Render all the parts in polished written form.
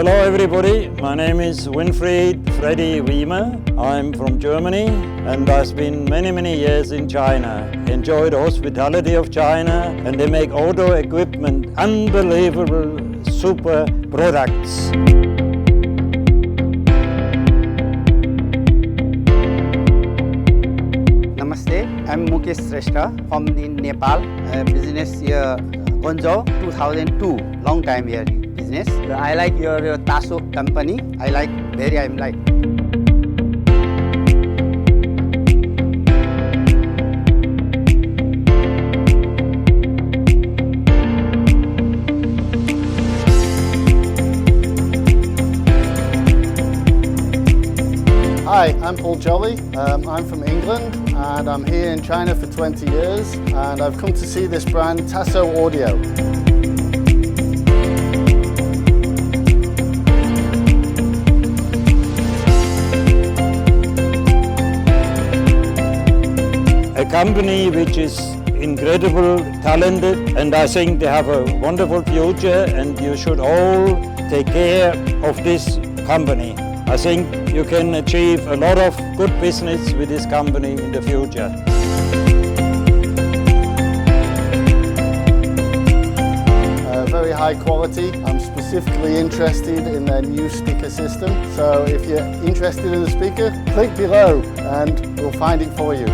Hello everybody, my name is Winfried Freddy Wiemer. I'm from Germany and I've been many years in China. Enjoy the hospitality of China, and they make auto equipment, unbelievable super products. Namaste, I'm Mukesh Shrestha from Nepal. Business here, Guangzhou, 2002. Long time here business. I like your Tasso company. I like. Hi, I'm Paul Jolly. I'm from England and I'm here in China for 20 years, and I've come to see this brand Tasso Audio. A company which is incredible, talented, and I think they have a wonderful future, and you should all take care of this company. I think you can achieve a lot of good business with this company in the future. Very high quality. I'm specifically interested in their new speaker system. So if you're interested in the speaker, click below and we'll find it for you.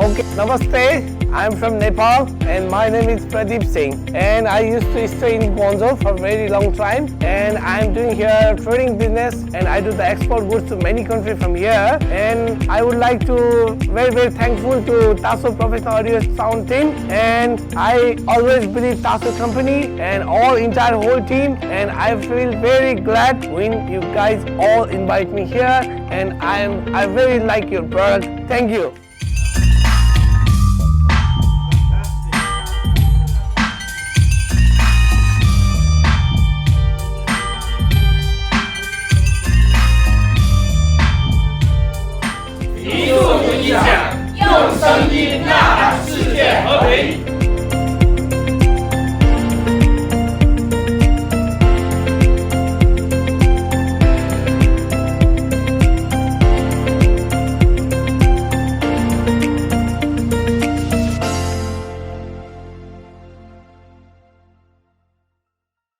Okay, Namaste. I'm from Nepal and my name is Pradeep Singh, and I used to stay in Guangzhou for a very long time, and I'm doing here trading business, and I do the export goods to many countries from here. And I would like to very thankful to Tasso Professional Audio Sound team, and I always believe Tasso company and all entire whole team, and I feel very glad when you guys all invite me here, and I very like your product. Thank you.